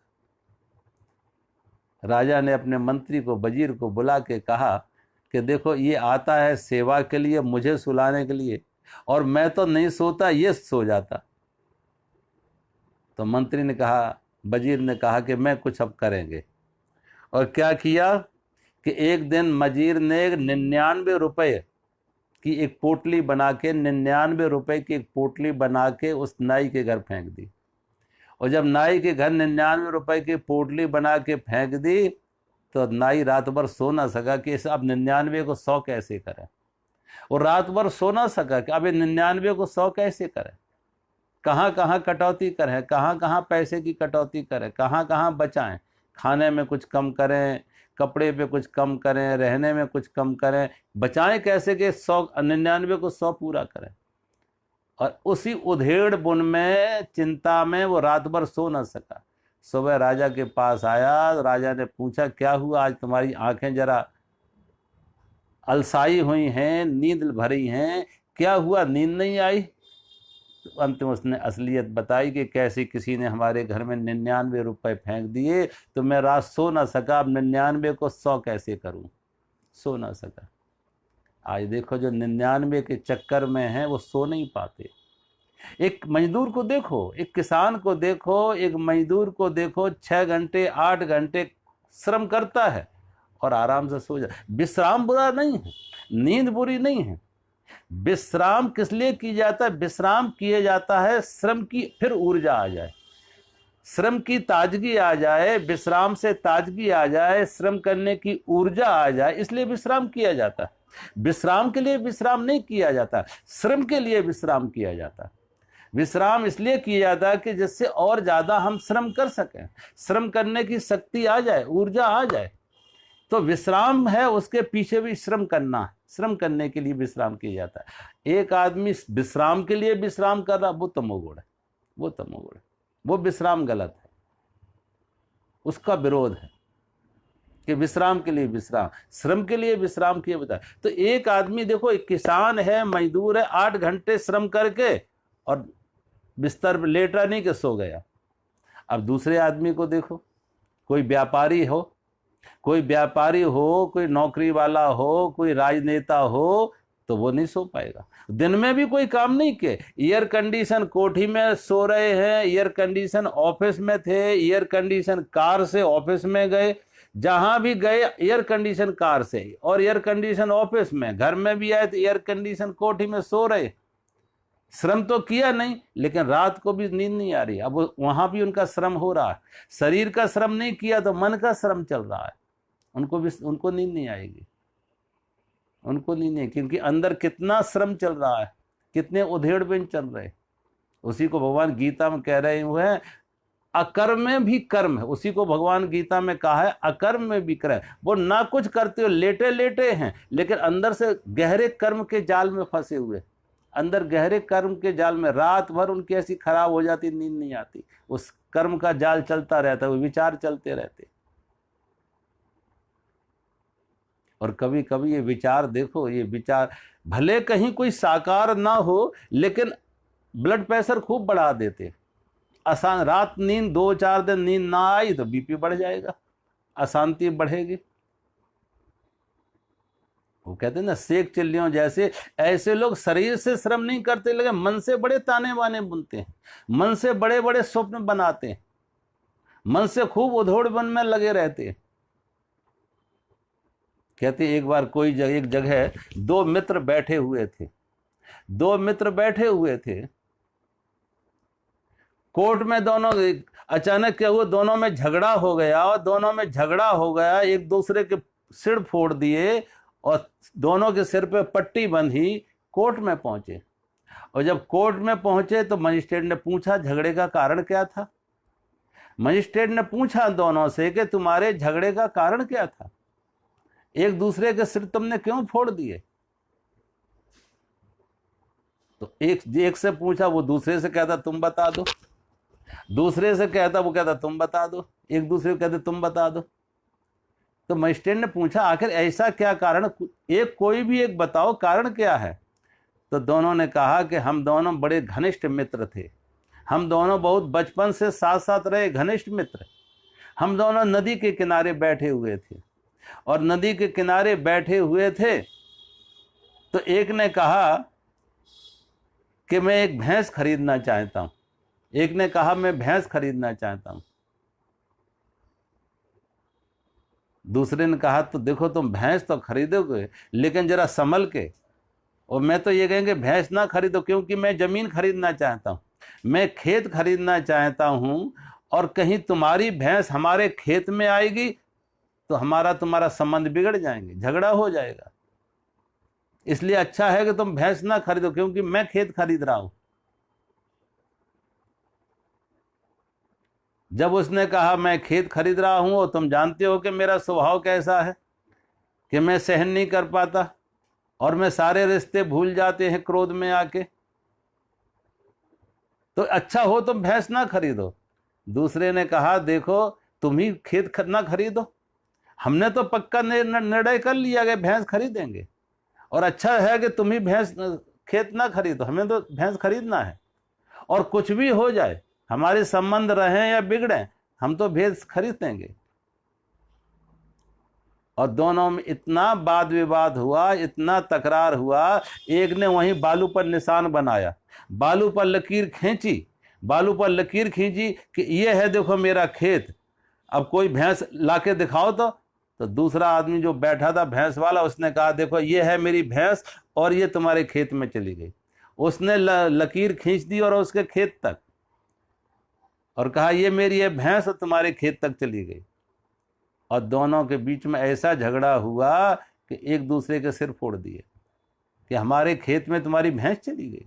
राजा ने अपने मंत्री को, वजीर को बुला के कहा कि देखो ये आता है सेवा के लिए, मुझे सुलाने के लिए, और मैं तो नहीं सोता, ये सो जाता। तो मंत्री ने कहा, वजीर ने कहा कि मैं कुछ अब करेंगे। और क्या किया कि एक दिन वजीर ने 99 रुपए की एक पोटली बना के, 99 रुपए की एक पोटली बना के उस नाई के घर फेंक दी। और जब नाई के घर 99 रुपए की पोटली बना के फेंक दी, तो नाई रात भर सो ना सका कि अब 99 को 100 कैसे करें। और रात भर सो ना सका कि अब 99 को 100 कैसे करें, कहाँ कहाँ कटौती करें, कहाँ कहाँ पैसे की कटौती करें, कहाँ कहाँ बचाएं, खाने में कुछ कम करें, कपड़े पे कुछ कम करें, रहने में कुछ कम करें, बचाएं कैसे कि 99 को 100 पूरा करें। और उसी उधेड़ बुन में, चिंता में वो रात भर सो न सका। सुबह राजा के पास आया, राजा ने पूछा क्या हुआ, आज तुम्हारी आंखें जरा अलसाई हुई हैं, नींद भरी हैं, क्या हुआ, नींद नहीं आई? तो अंत में उसने असलियत बताई कि कैसे किसी ने हमारे घर में 99 रुपए फेंक दिए, तो मैं रात सो ना सका, अब 99 को 100 कैसे करूं, सो ना सका। आज देखो जो 99 के चक्कर में हैं वो सो नहीं पाते। एक मजदूर को देखो, एक किसान को देखो, एक मजदूर को देखो, 6 घंटे 8 घंटे श्रम करता है और आराम से सो जाए। विश्राम बुरा नहीं है, नींद बुरी नहीं है। विश्राम किस लिए किया जाता है? विश्राम किया जाता है श्रम की फिर ऊर्जा आ जाए, श्रम की ताजगी आ जाए, विश्राम से ताजगी आ जाए, श्रम करने की ऊर्जा आ जाए, इसलिए विश्राम किया जाता है। विश्राम के लिए विश्राम नहीं किया जाता, श्रम के लिए विश्राम किया जाता। विश्राम इसलिए किया जाता है कि जिससे और ज्यादा हम श्रम कर सकें, श्रम करने की शक्ति आ जाए, ऊर्जा आ जाए। तो विश्राम है, उसके पीछे भी श्रम करना है, श्रम करने के लिए विश्राम किया जाता है। एक आदमी विश्राम के लिए विश्राम कर रहा, वो तमोगुण है, वो तमोगुण है, वो विश्राम गलत है, उसका विरोध है कि विश्राम के लिए विश्राम, श्रम के लिए विश्राम किए बता। तो एक आदमी देखो, एक किसान है, मजदूर है, 8 घंटे श्रम करके और बिस्तर पर लेटा नहीं कि सो गया। अब दूसरे आदमी को देखो, कोई व्यापारी हो, कोई नौकरी वाला हो, कोई राजनेता हो, तो वो नहीं सो पाएगा। दिन में भी कोई काम नहीं किए, एयर कंडीशन कोठी में सो रहे हैं, एयर कंडीशन ऑफिस में थे, एयर कंडीशन कार से ऑफिस में गए, जहां भी गए एयर कंडीशन कार से और एयर कंडीशन ऑफिस में, घर में भी आए तो एयर कंडीशन कोठी में सो रहे। श्रम तो किया नहीं, लेकिन रात को भी नींद नहीं आ रही। अब वहां भी उनका श्रम हो रहा है, शरीर का श्रम नहीं किया तो मन का श्रम चल रहा है, उनको नींद नहीं आएगी, उनको नींद नहीं, क्योंकि अंदर कितना श्रम चल रहा है, कितने उधेड़ बिन चल रहे। उसी को भगवान गीता में कह रहे हुए हैं, अकर्म में भी कर्म है, उसी को भगवान गीता में कहा है अकर्म में भी कर्म है। वो ना कुछ करते हो, लेटे लेटे हैं, लेकिन अंदर से गहरे कर्म के जाल में फंसे हुए, अंदर गहरे कर्म के जाल में रात भर उनकी ऐसी खराब हो जाती, नींद नहीं आती, उस कर्म का जाल चलता रहता है, वो विचार चलते रहते। और कभी कभी ये विचार देखो, ये विचार भले कहीं कोई साकार ना हो, लेकिन ब्लड प्रेशर खूब बढ़ा देते। आसान रात नींद 2-4 दिन नींद ना आई तो बीपी बढ़ जाएगा, अशांति बढ़ेगी। वो कहते हैं ना सेक चिल्लियों जैसे, ऐसे लोग शरीर से श्रम नहीं करते, लेकिन मन से बड़े ताने बाने बुनते हैं, मन से बड़े बड़े स्वप्न बनाते हैं, मन से खूब उधोड़ बन में लगे रहते हैं। कहते एक बार एक जगह 2 मित्र बैठे हुए थे, 2 मित्र बैठे हुए थे कोर्ट में। दोनों अचानक क्या हुआ, दोनों में झगड़ा हो गया, और दोनों में झगड़ा हो गया, एक दूसरे के सिर फोड़ दिए और दोनों के सिर पे पट्टी बंधी, कोर्ट में पहुंचे। और जब कोर्ट में पहुंचे तो मजिस्ट्रेट ने पूछा झगड़े का कारण क्या था। मजिस्ट्रेट ने पूछा दोनों से कि तुम्हारे झगड़े का कारण क्या था, एक दूसरे के सिर तुमने क्यों फोड़ दिए। तो एक से पूछा, वो दूसरे से कहता तुम बता दो, दूसरे से कहता, वो कहता तुम बता दो, एक दूसरे को कहते तुम बता दो। तो मजिस्ट्रेट ने पूछा आखिर ऐसा क्या कारण, कोई भी एक बताओ कारण क्या है। तो दोनों ने कहा कि हम दोनों बड़े घनिष्ठ मित्र थे, हम दोनों बहुत बचपन से साथ साथ रहे, घनिष्ठ मित्र। हम दोनों नदी के किनारे बैठे हुए थे, और नदी के किनारे बैठे हुए थे तो एक ने कहा कि मैं एक भैंस खरीदना चाहता हूं, एक ने कहा मैं भैंस खरीदना चाहता हूं। दूसरे ने कहा तो देखो तुम भैंस तो खरीदोगे, लेकिन जरा संभल के, और मैं तो ये कहेंगे भैंस ना खरीदो, क्योंकि मैं जमीन खरीदना चाहता हूं, मैं खेत खरीदना चाहता हूं, और कहीं तुम्हारी भैंस हमारे खेत में आएगी तो हमारा तुम्हारा संबंध बिगड़ जाएंगे, झगड़ा हो जाएगा। इसलिए अच्छा है कि तुम भैंस ना खरीदो, क्योंकि मैं खेत खरीद रहा हूं। जब उसने कहा मैं खेत खरीद रहा हूं, और तुम जानते हो कि मेरा स्वभाव कैसा है कि मैं सहन नहीं कर पाता, और मैं सारे रिश्ते भूल जाते हैं क्रोध में आके, तो अच्छा हो तुम भैंस ना खरीदो। दूसरे ने कहा देखो तुम ही खेत ना खरीदो, हमने तो पक्का निर्णय कर लिया कि भैंस खरीदेंगे, और अच्छा है कि तुम ही भैंस खेत ना खरीदो, हमें तो भैंस खरीदना है, और कुछ भी हो जाए, हमारे संबंध रहें या बिगड़े, हम तो भैंस खरीदेंगे। और दोनों में इतना वाद विवाद हुआ, इतना तकरार हुआ, एक ने वहीं बालू पर निशान बनाया, बालू पर लकीर खींची, बालू पर लकीर खींची कि ये है देखो मेरा खेत, अब कोई भैंस लाके दिखाओ। तो दूसरा आदमी जो बैठा था भैंस वाला, उसने कहा देखो ये है मेरी भैंस, और ये तुम्हारे खेत में चली गई। उसने लकीर खींच दी और उसके खेत तक, और कहा ये मेरी है भैंस, और तुम्हारे खेत तक चली गई। और दोनों के बीच में ऐसा झगड़ा हुआ कि एक दूसरे के सिर फोड़ दिए कि हमारे खेत में तुम्हारी भैंस चली गई।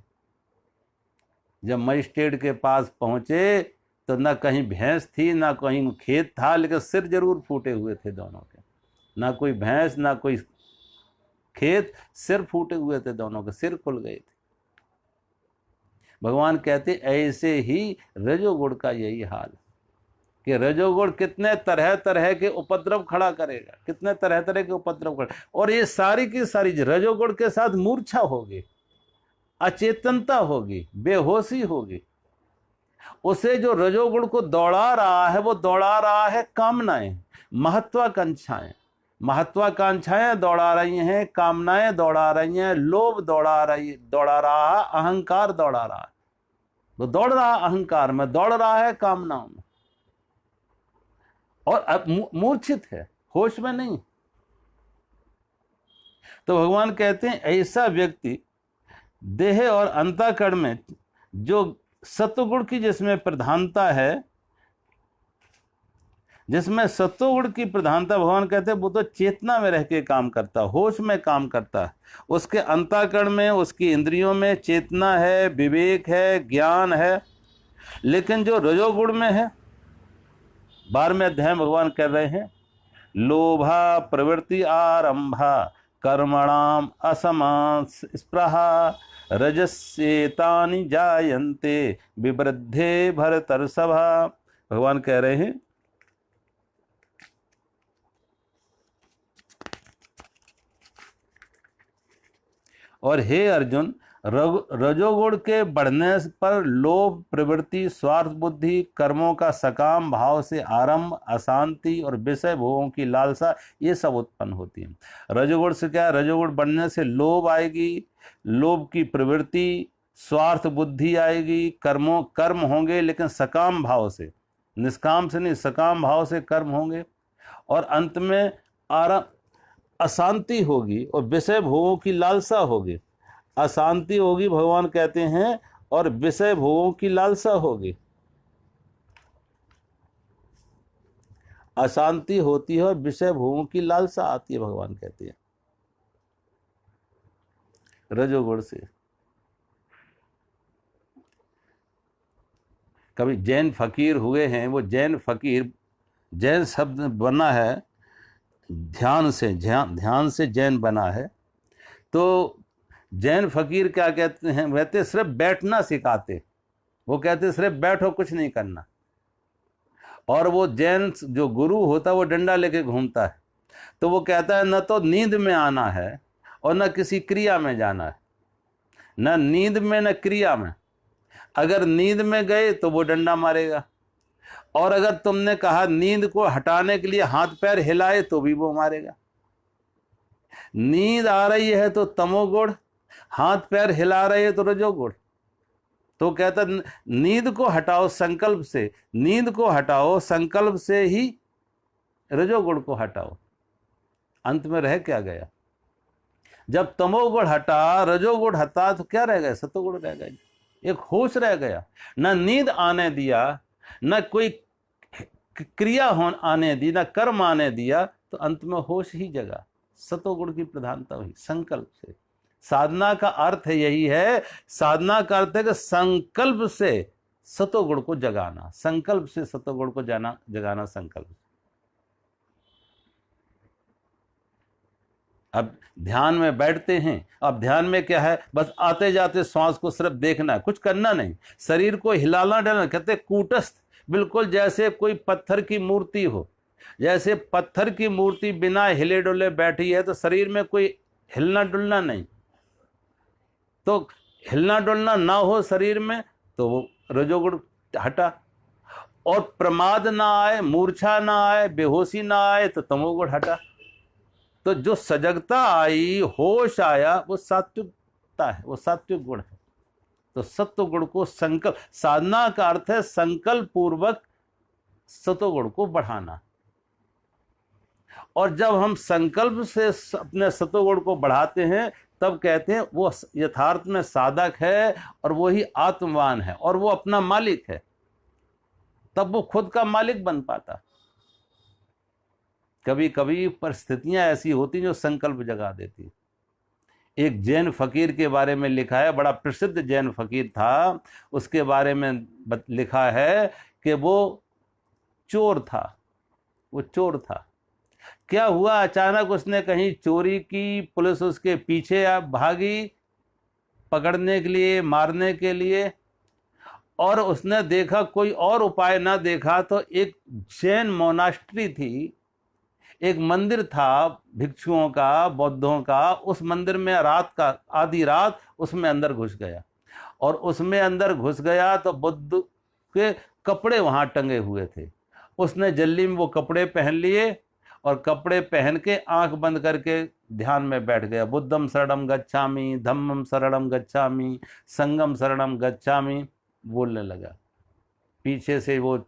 जब मजिस्ट्रेट के पास पहुंचे तो ना कहीं भैंस थी ना कहीं खेत था, लेकिन सिर जरूर फूटे हुए थे दोनों के, ना कोई भैंस ना कोई खेत, सिर फूटे हुए थे, दोनों के सिर खुल गए थे। भगवान कहते ऐसे ही रजोगुण का यही हाल कि रजोगुण कितने तरह तरह के उपद्रव खड़ा करेगा, कितने तरह तरह के उपद्रव खड़ा, और ये सारी की सारी रजोगुण के साथ मूर्छा होगी, अचेतनता होगी, बेहोशी होगी। उसे जो रजोगुण को दौड़ा रहा है, वो दौड़ा रहा है कामनाएं, महत्वाकांक्षाएं, महत्वाकांक्षाएं दौड़ा रही हैं, कामनाएं दौड़ा रही हैं, लोभ दौड़ा रहा है, अहंकार दौड़ा रहा है। वो दौड़ रहा अहंकार में, दौड़ रहा है कामनाओं में, और अब मूर्छित है, होश में नहीं। तो भगवान कहते हैं ऐसा व्यक्ति देह और अंतःकरण में जो सत्वगुण की जिसमें प्रधानता है, जिसमें सत्वगुण की प्रधानता, भगवान कहते हैं वो तो चेतना में रह के काम करता, होश में काम करता है। उसके अंतःकरण में, उसकी इंद्रियों में चेतना है, विवेक है, ज्ञान है। लेकिन जो रजोगुण में है, 12वें अध्याय में भगवान कह रहे हैं लोभा प्रवृत्ति आरंभा कर्मणाम असमा स्पृहा रजस्येतानि जायन्ते विवृद्धे भरतर्षभा। भगवान कह रहे हैं और हे अर्जुन, रजोगुण के बढ़ने पर लोभ प्रवृत्ति, स्वार्थ बुद्धि, कर्मों का सकाम भाव से आरंभ, अशांति और विषय भोगों की लालसा, ये सब उत्पन्न होती है। रजोगुण से क्या, रजोगुण बढ़ने से लोभ आएगी, लोभ की प्रवृत्ति, स्वार्थ बुद्धि आएगी, कर्म होंगे लेकिन सकाम भाव से, निष्काम से नहीं, सकाम भाव से कर्म होंगे, और अंत में अशांति होगी और विषय भोगों की लालसा होगी। अशांति होगी भगवान कहते हैं, और विषय भोगों की लालसा होगी। अशांति होती है और विषय भोगों की लालसा आती है, भगवान कहते हैं रजोगुण से। कभी जैन फकीर हुए हैं, वो जैन फकीर, जैन शब्द बना है ध्यान से, ध्यान से जैन बना है। तो जैन फकीर क्या कहते हैं, कहते सिर्फ बैठना सिखाते, वो कहते सिर्फ बैठो, कुछ नहीं करना। और वो जैन जो गुरु होता है वो डंडा लेके घूमता है, तो वो कहता है न तो नींद में आना है और न किसी क्रिया में जाना है, न नींद में न क्रिया में। अगर नींद में गए तो वो डंडा मारेगा, और अगर तुमने कहा नींद को हटाने के लिए हाथ पैर हिलाए तो भी वो मारेगा। नींद आ रही है तो तमोगुण, हाथ पैर हिला रहे हैं तो रजोगुण। तो कहता नींद को हटाओ संकल्प से, नींद को हटाओ संकल्प से ही रजोगुण को हटाओ। अंत में रह क्या गया, जब तमोगुण हटा, रजोगुण हटा, तो क्या रह गया, सतोगुण रह गया। एक होश रह गया, न नींद आने दिया, न कोई क्रिया आने दी, न कर्म आने दिया, तो अंत में होश ही जगा। सतोगुण की प्रधानता हुई संकल्प से। साधना का अर्थ यही है, साधना का अर्थ है कि संकल्प से सतोगुण को जगाना, संकल्प से सतोगुण को जगाना संकल्प। अब ध्यान में बैठते हैं, अब ध्यान में क्या है, बस आते जाते श्वास को सिर्फ देखना है, कुछ करना नहीं, शरीर को हिलाना डलना। कहते कूटस्थ, बिल्कुल जैसे कोई पत्थर की मूर्ति हो, जैसे पत्थर की मूर्ति बिना हिले डुले बैठी है, तो शरीर में कोई हिलना डुलना नहीं। तो हिलना डुलना ना हो शरीर में तो वो रजोगुण हटा, और प्रमाद ना आए, मूर्छा ना आए, बेहोशी ना आए, तो तमोगुण हटा। तो जो सजगता आई, होश आया, वो सात्विकता है, वो सात्विक गुण है। तो सत्व गुण को संकल्प, साधना का अर्थ है संकल्प पूर्वक सतोगुण को बढ़ाना। और जब हम संकल्प से अपने सतोगुण को बढ़ाते हैं, तब कहते हैं वो यथार्थ में साधक है, और वो ही आत्मवान है, और वो अपना मालिक है। तब वो खुद का मालिक बन पाता। कभी कभी परिस्थितियां ऐसी होती जो संकल्प जगा देती। एक जैन फकीर के बारे में लिखा है, बड़ा प्रसिद्ध जैन फकीर था, उसके बारे में लिखा है कि वो चोर था। वो चोर था, क्या हुआ, अचानक उसने कहीं चोरी की, पुलिस उसके पीछे भागी पकड़ने के लिए, मारने के लिए, और उसने देखा कोई और उपाय ना देखा तो एक जैन मोनास्ट्री थी, एक मंदिर था भिक्षुओं का, बौद्धों का, उस मंदिर में रात का आधी रात उसमें अंदर घुस गया, और उसमें अंदर घुस गया तो बुद्ध के कपड़े वहां टंगे हुए थे। उसने जल्दी में वो कपड़े पहन लिए, और कपड़े पहन के आंख बंद करके ध्यान में बैठ गया। बुद्धम शरणम गच्छामि, धम्मम शरणम गच्छामि, संगम शरणम गच्छामि बोलने लगा। पीछे से वो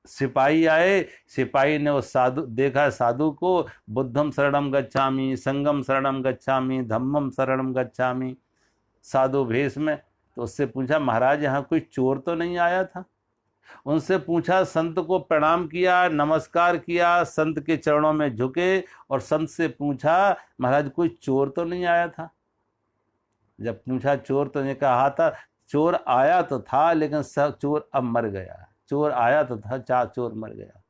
सिपाही आए, सिपाही ने वो साधु देखा, साधु को, बुद्धम शरणम गच्छामि, संगम शरणम गच्छामि, धम्मम शरणम गच्छामि, साधु भेष में। तो उससे पूछा, महाराज यहाँ कोई चोर तो नहीं आया था? उनसे पूछा, संत को प्रणाम किया, नमस्कार किया, संत के चरणों में झुके, और संत से पूछा, महाराज कोई चोर तो नहीं आया था? जब पूछा चोर तो नहीं, कहा था चोर आया तो था, लेकिन सब चोर अब मर गया। चोर आया तो था, चोर मर गया।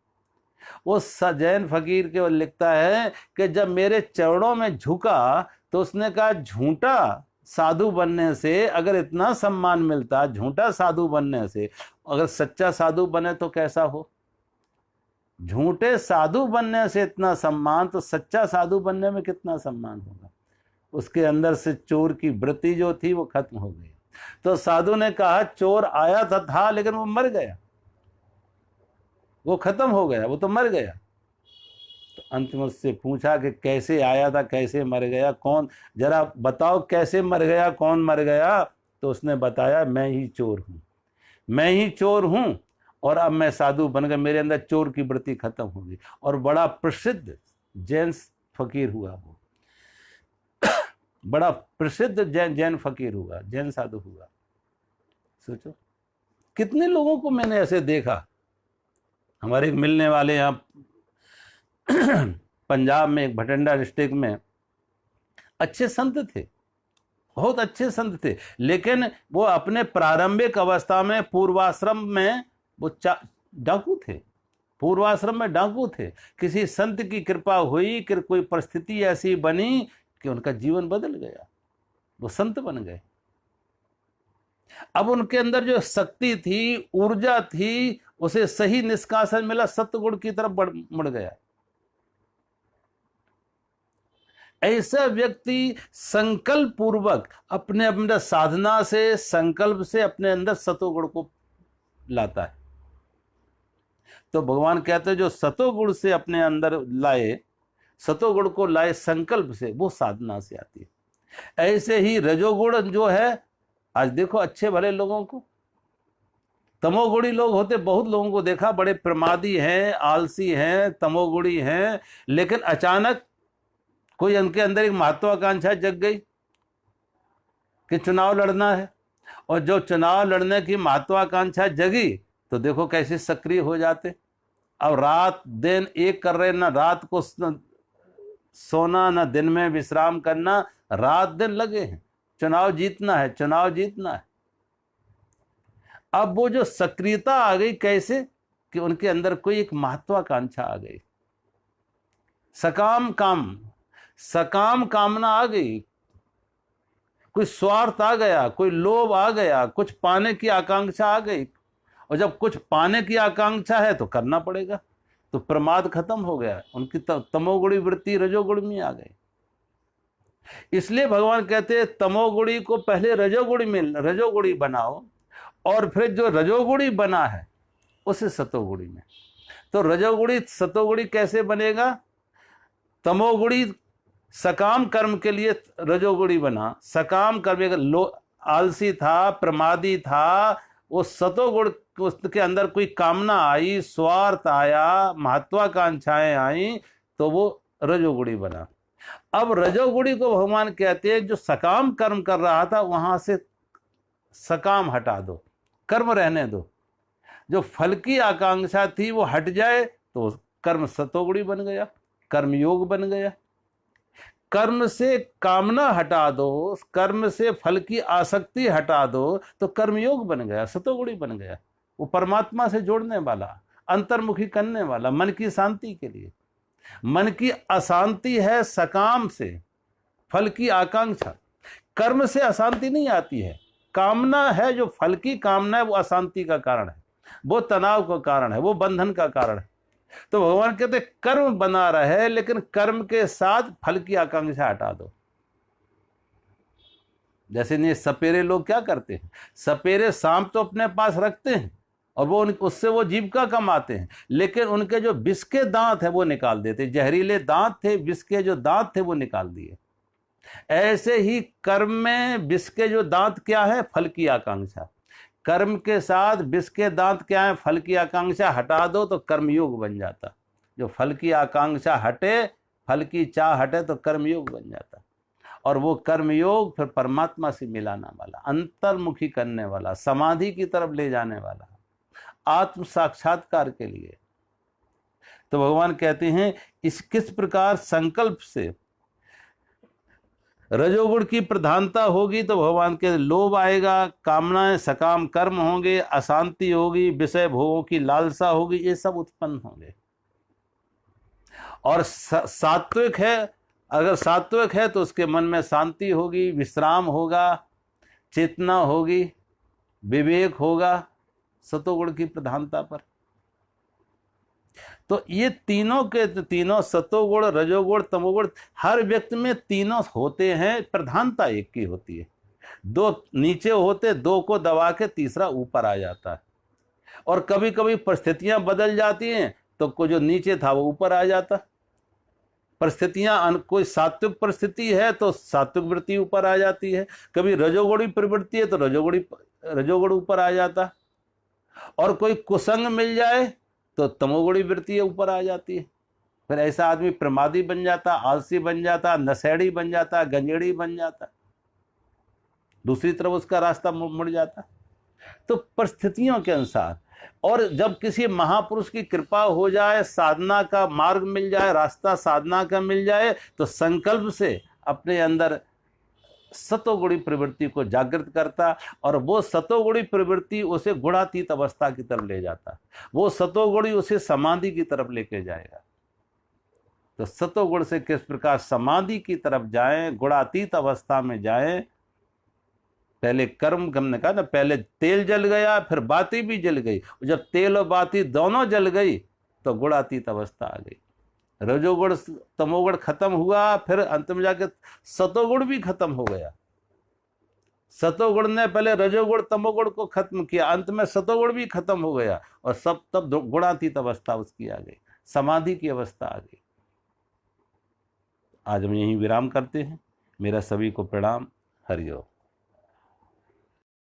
वो जैन फकीर के वो लिखता है कि जब मेरे चरणों में झुका तो उसने कहा झूठा साधु बनने से अगर इतना सम्मान मिलता, झूठा साधु बनने से, अगर सच्चा साधु बने तो कैसा हो। झूठे साधु बनने से इतना सम्मान, तो सच्चा साधु बनने में कितना सम्मान होगा। उसके अंदर से चोर की वृत्ति जो थी वो खत्म हो गई। तो साधु ने कहा चोर आया था लेकिन वो मर गया, वो खत्म हो गया, वो तो मर गया। तो अंत में उससे पूछा कि कैसे आया था, कैसे मर गया, कौन, जरा बताओ कैसे मर गया, कौन मर गया। तो उसने बताया मैं ही चोर हूं, मैं ही चोर हूं, और अब मैं साधु बन गया, मेरे अंदर चोर की वृत्ति खत्म हो गई। और बड़ा प्रसिद्ध जैन फकीर हुआ वो, बड़ा प्रसिद्ध जैन फकीर हुआ, जैन साधु हुआ। सोचो कितने लोगों को मैंने ऐसे देखा। हमारे एक मिलने वाले यहाँ पंजाब में, एक भटिंडा डिस्ट्रिक्ट में, अच्छे संत थे, बहुत अच्छे संत थे, लेकिन वो अपने प्रारंभिक अवस्था में पूर्वाश्रम में वो डाकू थे, पूर्वाश्रम में डाकू थे। किसी संत की कृपा हुई कि कोई परिस्थिति ऐसी बनी कि उनका जीवन बदल गया, वो संत बन गए। अब उनके अंदर जो शक्ति थी, ऊर्जा थी, उसे सही निष्कासन मिला, सत्गुण की तरफ मुड़ गया। ऐसा व्यक्ति संकल्प पूर्वक अपने अंदर साधना से, संकल्प से अपने अंदर सतोगुण को लाता है। तो भगवान कहते हैं जो सतोगुण से अपने अंदर लाए, सतोगुण को लाए संकल्प से, वो साधना से आती है। ऐसे ही रजोगुण जो है, आज देखो अच्छे भले लोगों को, तमोगुणी लोग होते, बहुत लोगों को देखा, बड़े प्रमादी हैं, आलसी हैं, तमोगुणी हैं, लेकिन अचानक कोई उनके अंदर एक महत्वाकांक्षा जग गई कि चुनाव लड़ना है, और जो चुनाव लड़ने की महत्वाकांक्षा जगी तो देखो कैसे सक्रिय हो जाते। अब रात दिन एक कर रहे, ना रात को सोना, ना दिन में विश्राम करना, रात दिन लगे हैं, चुनाव जीतना है, चुनाव जीतना है। अब वो जो सक्रियता आ गई, कैसे कि उनके अंदर कोई एक महत्वाकांक्षा आ गई, सकाम कामना आ गई, कोई स्वार्थ आ गया, कोई लोभ आ गया, कुछ पाने की आकांक्षा आ गई। और जब कुछ पाने की आकांक्षा है तो करना पड़ेगा, तो प्रमाद खत्म हो गया, उनकी तमोगुणी वृत्ति रजोगुण में आ गई। इसलिए भगवान कहते हैं तमोगुणी को पहले रजोगुणी बनाओ, और फिर जो रजोगुणी बना है उसे सतोगुणी में। तो रजोगुणी सतोगुणी कैसे बनेगा? तमोगुणी सकाम कर्म के लिए रजोगुणी बना, सकाम कर्म आलसी था, प्रमादी था, वो सतोगुण उसके अंदर कोई कामना आई, स्वार्थ आया, महत्वाकांक्षाएं आई, तो वो रजोगुणी बना। अब रजोगुणी को भगवान कहते हैं जो सकाम कर्म कर रहा था वहां से सकाम हटा दो, कर्म रहने दो, जो फल की आकांक्षा थी वो हट जाए, तो कर्म सतोगुणी बन गया, कर्मयोग बन गया। कर्म से कामना हटा दो, कर्म से फल की आसक्ति हटा दो, तो कर्मयोग बन गया, सतोगुणी बन गया। वो परमात्मा से जोड़ने वाला, अंतर्मुखी करने वाला, मन की शांति के लिए। मन की अशांति है सकाम से, फल की आकांक्षा। कर्म से अशांति नहीं आती है, कामना है, जो फल की कामना है वो अशांति का कारण है, वो तनाव का कारण है, वो बंधन का कारण है। तो भगवान कहते कर्म बना रहे, लेकिन कर्म के साथ फल की आकांक्षा हटा दो। जैसे नहीं सपेरे लोग क्या करते हैं, सपेरे सांप तो अपने पास रखते हैं और वो उससे वो जीविका कमाते हैं, लेकिन उनके जो विष के दांत है वो निकाल देते। जहरीले दांत थे, विष के जो दांत थे वो निकाल दिए। ऐसे ही कर्म में विष के जो दांत क्या है, फल की आकांक्षा। कर्म के साथ विष के दांत क्या है, फल की आकांक्षा हटा दो तो कर्मयोग बन जाता। जो फल की आकांक्षा हटे, फल की चाह हटे, तो कर्मयोग बन जाता। और वो कर्मयोग फिर परमात्मा से मिलाना वाला, अंतर्मुखी करने वाला, समाधि की तरफ ले जाने वाला, आत्म साक्षात्कार के लिए। तो भगवान कहते हैं इस किस प्रकार संकल्प से रजोगुण की प्रधानता होगी तो भगवान के लोभ आएगा, कामनाएं सकाम कर्म होंगे, अशांति होगी, विषय भोगों की लालसा होगी, ये सब उत्पन्न होंगे। और सात्विक है, अगर सात्विक है तो उसके मन में शांति होगी, विश्राम होगा, चेतना होगी, विवेक होगा सतोगुण की प्रधानता पर। तो ये तीनों के तीनों सतोगुण, रजोगुण, तमोगुण, हर व्यक्ति में तीनों होते हैं, प्रधानता एक की होती है। दो नीचे होते, दो को दबा के तीसरा ऊपर आ जाता है। और कभी कभी परिस्थितियां बदल जाती हैं तो जो नीचे था वो ऊपर आ जाता। परिस्थितियां, कोई सात्विक परिस्थिति है तो सात्विक वृत्ति ऊपर आ जाती है, कभी रजोगुणी प्रवृत्ति है तो रजोगुण ऊपर आ जाता, और कोई कुसंग मिल जाए तो तमोगुणी वृत्ति ऊपर आ जाती है। फिर ऐसा आदमी प्रमादी बन जाता, आलसी बन जाता, नशेड़ी बन जाता, गंजेड़ी बन जाता, दूसरी तरफ उसका रास्ता मुड़ जाता। तो परिस्थितियों के अनुसार, और जब किसी महापुरुष की कृपा हो जाए, साधना का मार्ग मिल जाए, रास्ता साधना का मिल जाए, तो संकल्प से अपने अंदर सतोगुणी प्रवृत्ति को जागृत करता, और वो सतोगुणी प्रवृत्ति उसे गुणातीत अवस्था की तरफ ले जाता, वो सतोगुणी उसे समाधि की तरफ लेके जाएगा। तो सतोगुण से किस प्रकार समाधि की तरफ जाएं, गुणातीत अवस्था में जाएं। पहले कर्म, हमने कहा ना, पहले तेल जल गया, फिर बाती भी जल गई। जब तेल और बाती दोनों जल गई तो गुणातीत अवस्था आ गई। रजोगुण तमोगुण खत्म हुआ, फिर अंत में जाके सतोगुण भी खत्म हो गया। सतोगुण ने पहले रजोगुण तमोगुण को खत्म किया, अंत में सतोगुण भी खत्म हो गया, और सब तब गुणातीत अवस्था उसकी आ गई, समाधि की अवस्था आ गई। आज हम यहीं विराम करते हैं। मेरा सभी को प्रणाम। हरि ओम।